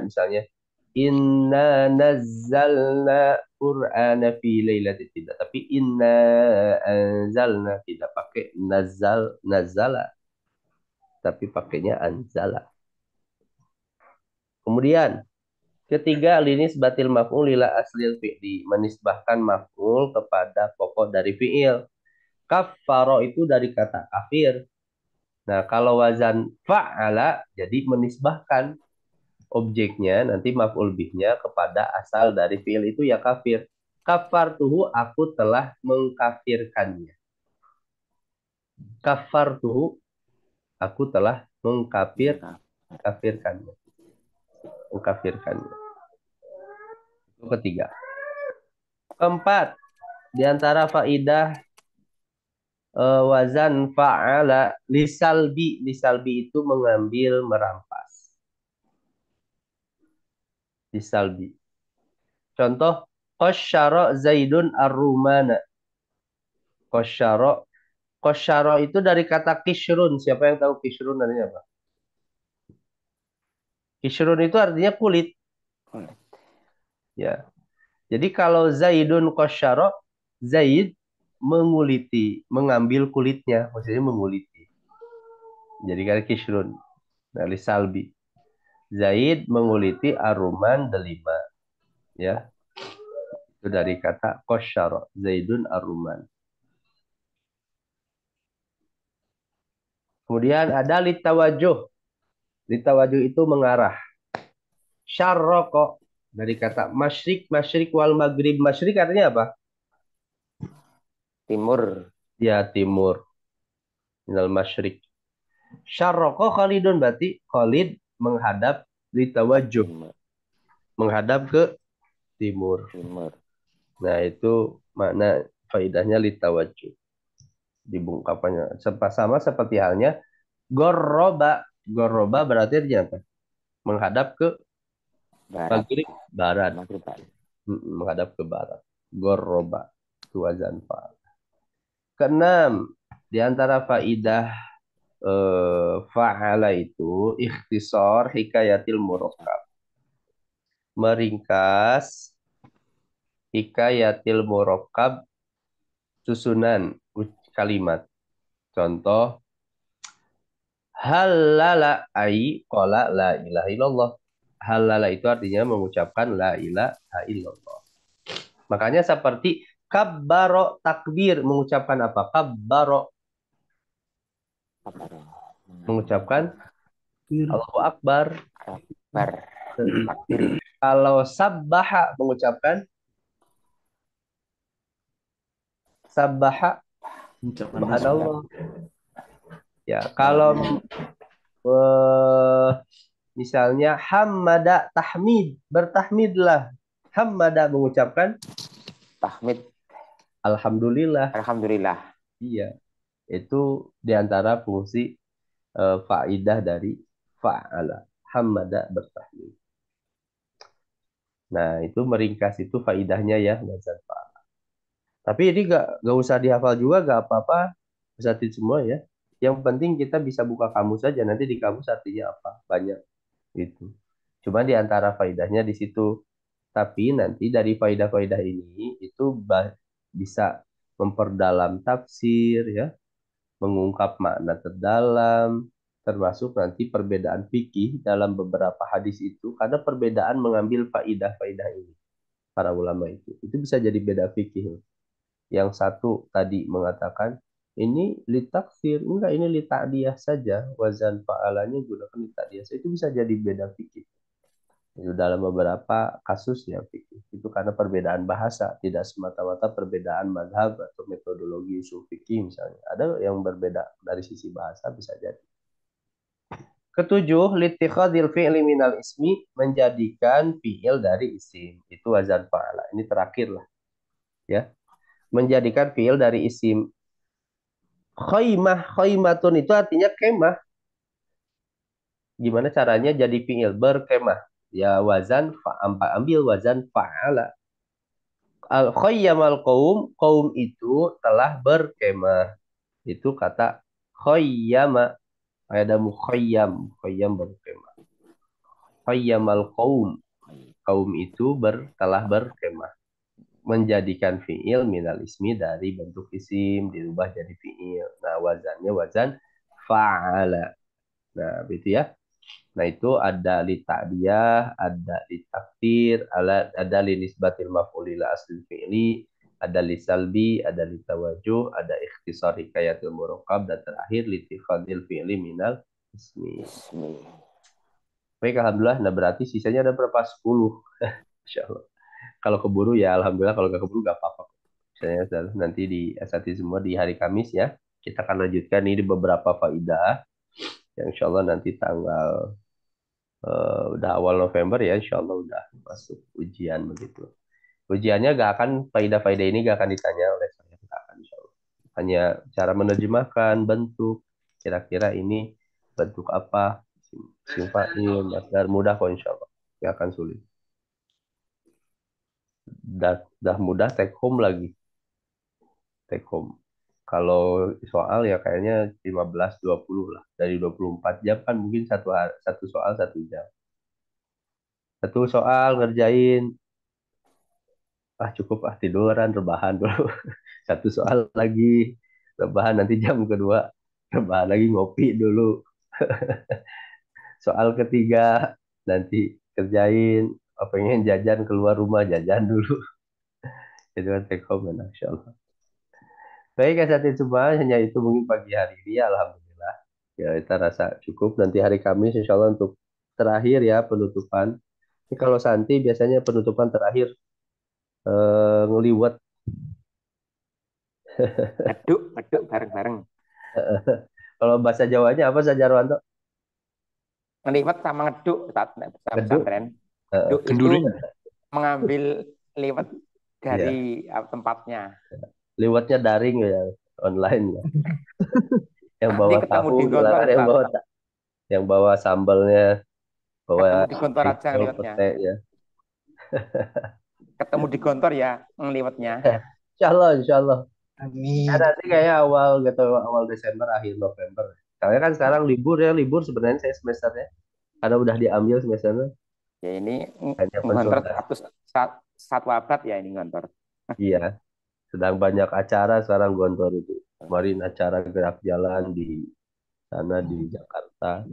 misalnya inna nazzalna qur'ana fi lailatin, tidak, tapi inna anzalna, tidak pakai nazala, tapi pakainya anzala. Kemudian ketiga, linis batil maf'ul ila aslil fi'li, menisbahkan maf'ul kepada pokok dari fi'il. Kaffaro itu dari kata kafir. Nah, kalau wazan fa'ala jadi menisbahkan objeknya, nanti maf'ul bihnya kepada asal dari fi'il itu ya kafir. Kafartuhu, aku telah mengkafirkannya. Kafartuhu, aku telah mengkafirkannya. Mengkafirkannya. Itu ketiga. Keempat, di antara faidah wazan fa'ala lisalbi. Lisalbi itu mengambil, merampas. Lisalbi. Contoh, qasyara Zaidun ar-rumana. Qasyara itu dari kata kishrun. Siapa yang tahu kishrun artinya apa? Kishrun itu artinya kulit. Ya. Jadi kalau Zaidun qasyara, Zaid menguliti, mengambil kulitnya, maksudnya menguliti. Jadi kan kishrun. Nah, lisalbi. Zaid menguliti aruman delima. Ya. Itu dari kata qasyara, Zaidun aruman. Kemudian ada litawajuh. Litawajuh itu mengarah. Syarroko dari kata masyrik, masyrik wal maghrib. Masyrik artinya apa? Timur. Ya, timur. Minal masyrik. Syarroko Khalidun, berarti Khalid menghadap litawajuh. Timur. Menghadap ke timur. Timur. Nah, itu makna faidahnya litawajuh. Dibungkapannya sama seperti halnya gorroba. Gorroba berarti artinya apa? Menghadap ke Barat. maghrib, barat. Maghrib, Pak. Menghadap ke barat. Gorroba. Itu wazan fa'al. Keenam, di antara faidah fa'ala itu ikhtisar hikayatil murakkab. Meringkas hikayatil murakkab susunan kalimat. Contoh, halala ai qala la ilaha illallah. Halala itu artinya mengucapkan la ilaha illallah. Makanya seperti kabbaro takbir, mengucapkan apa? Kabbaro, mengucapkan Allahu Akbar. Takbir. Kalau sabbaha, mengucapkan sabbaha, subhanallah. Ya, kalau misalnya hamada tahmid, bertahmidlah. Hamada mengucapkan Tahmid. alhamdulillah. Alhamdulillah. Iya. Itu diantara fungsi faidah dari fa'ala. Hamada bertahmid. Nah, itu meringkas, itu faidahnya ya, wazan fa'ala. Tapi ini gak usah dihafal juga, gak apa-apa. Usahatin semua ya. Yang penting kita bisa buka kamus saja. Nanti di kamus artinya apa? Banyak itu. Cuma di antara faedahnya di situ. Tapi nanti dari faedah-faedah ini itu bisa memperdalam tafsir ya, mengungkap makna terdalam, termasuk nanti perbedaan fikih dalam beberapa hadis itu karena perbedaan mengambil faedah-faedah ini para ulama itu bisa jadi beda fikih. Yang satu tadi mengatakan ini litakfir, enggak ini lita'diyah saja, wazan fa'alanya gunakan lita'diyah saja. Itu bisa jadi beda fikih. Itu dalam beberapa kasus ya fikih. Itu karena perbedaan bahasa, tidak semata-mata perbedaan madhab atau metodologi usul fikih misalnya. Ada yang berbeda dari sisi bahasa bisa jadi. Ketujuh, litikhadil fi'li minal ismi, menjadikan fi'il dari isim. Itu wazan fa'ala. Ini terakhir lah. Ya. Menjadikan fi'il dari isim. Khaymatun itu artinya kemah. Gimana caranya jadi fi'il berkemah? Ya wazan ambil wazan fa'ala. Al khayyamal qaum itu telah berkemah. Itu kata khayyama. Ada mukhayyam berkemah. Khayyamal kaum itu telah berkemah. Menjadikan fi'il minal ismi dari bentuk isim dirubah jadi fi'il. Nah, wazannya wazan fa'ala. Nah, begitu ya. Nah, itu ada li ta'diyah, ada li takdir, ada li nisbatil maf'ul ila asli fi'li, ada li salbi, ada li tawajuh, ada ikhtisar hikayatul murakkab, dan terakhir li tikhadil fi'li minal ismi. Ismi. Baik, alhamdulillah. Nah, berarti sisanya ada berapa? 10. Insya Allah. Kalau keburu ya alhamdulillah, kalau nggak keburu nggak apa-apa. Misalnya nanti di S1 semua di hari Kamis ya. Kita akan lanjutkan ini beberapa faidah yang insya Allah nanti tanggal udah awal November ya, insya Allah udah masuk ujian begitu. Ujiannya gak akan faidah-faidah ini gak akan ditanya oleh saya, gak akan insya Allah. Hanya cara menerjemahkan bentuk, kira-kira ini bentuk apa, simfa'il, masdar, mudah kok insya Allah, gak akan sulit. Dah mudah take home lagi, take home. Kalau soal ya kayaknya 15-20 lah, dari 24 jam kan mungkin satu soal 1 jam. Satu soal ngerjain, cukup tiduran, rebahan dulu. Satu soal lagi, rebahan nanti jam kedua, rebahan lagi ngopi dulu. Soal ketiga, nanti kerjain, pengen jajan keluar rumah, jajan dulu. Itu kan take home kan, Insya Allah. Baik, saat itu semua, hanya itu mungkin pagi hari ini, Alhamdulillah. Ya, kita rasa cukup. Nanti hari Kamis, Insya Allah untuk terakhir ya, penutupan. Ini kalau Santi biasanya penutupan terakhir ngeliwat. Aduk bareng-bareng. Kalau bahasa Jawanya apa saja, Rowanto? Ngeliwat sama ngeduk saat Ngeduk? pesantren. Ngeduk itu mengambil liwat dari tempatnya. Liwatnya daring ya, online ya. Yang Nanti bawa ketemu tahu, di gontor, yang bawa sambalnya, ketemu bawa di gontor aja ngeliwatnya. pete ya. Ketemu di gontor ya ngeliwatnya. Insya Allah. Amin. Ya, nanti kayaknya awal Desember, akhir November. Karena kan sekarang libur sebenarnya saya semesternya. Karena udah diambil semesternya. Ya ini Hanya ngontor konsultasi. satu abad ya ini ngontor. Iya, sedang banyak acara sekarang Gontor itu. Kemarin acara gerak jalan di sana di Jakarta.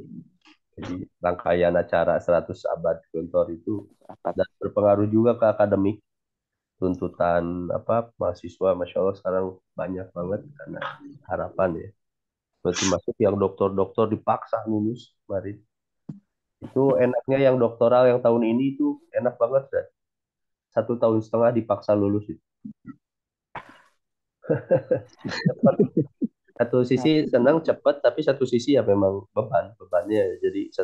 Jadi rangkaian acara 100 abad Gontor itu dan berpengaruh juga ke akademik. Tuntutan mahasiswa, Masya Allah sekarang banyak banget karena harapan ya. Berarti masuk yang doktor-doktor dipaksa lulus kemarin. Itu enaknya yang doktoral yang tahun ini itu enak banget kan. 1,5 tahun dipaksa lulus itu. Satu sisi senang cepat, tapi satu sisi ya memang bebannya. Jadi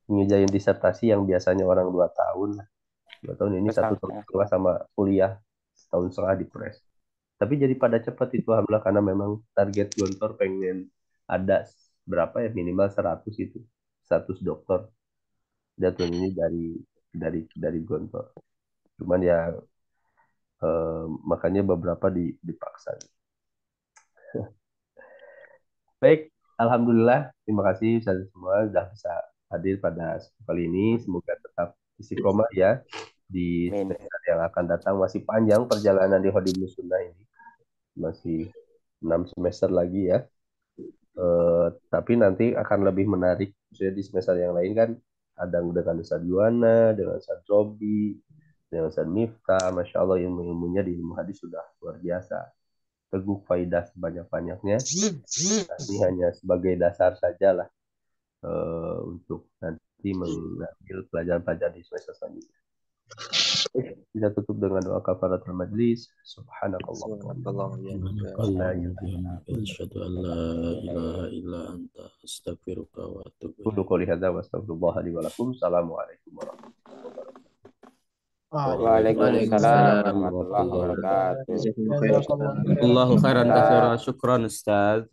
ngejain disertasi yang biasanya orang 2 tahun, 2 tahun ini 1 tahun setengah sama kuliah 1,5 tahun di press. Tapi jadi pada cepat itu alhamdulillah karena memang target Gontor pengen ada berapa ya minimal 100 itu 100 dokter jatuh ini dari Gontor. Cuman ya makanya beberapa dipaksa. Baik, Alhamdulillah, terima kasih Ustaz semua sudah bisa hadir pada kali ini. Semoga tetap istiqomah ya di Amin. semester yang akan datang. Masih panjang perjalanan di Khodimul Sunnah ini. Masih 6 semester lagi ya. Tapi nanti akan lebih menarik. Maksudnya di semester yang lain kan ada dengan Ustaz Yuwana, dengan Ustaz Robi, dengan Ustaz Miftah. Masya Allah ilmu-ilmunya di ilmu hadis sudah luar biasa. Teguk faidah sebanyak-banyaknya. Ini hanya sebagai dasar saja lah untuk nanti mengambil pelajaran-pelajaran di semester selanjutnya. Kita tutup dengan doa kafaratul majlis. Subhanakallah. Asyhadu an la ilaha illa anta astaghfiruka wa atubu ilaik. Qulu qouli hadza wa astaghfirullah li wa lakum. Assalamualaikum warahmatullahi wabarakatuh. Waalaikumsalam warahmatullahi wabarakatuh. Jazakumullah khairan. Allahu khairan katsira. Syukran Ustaz.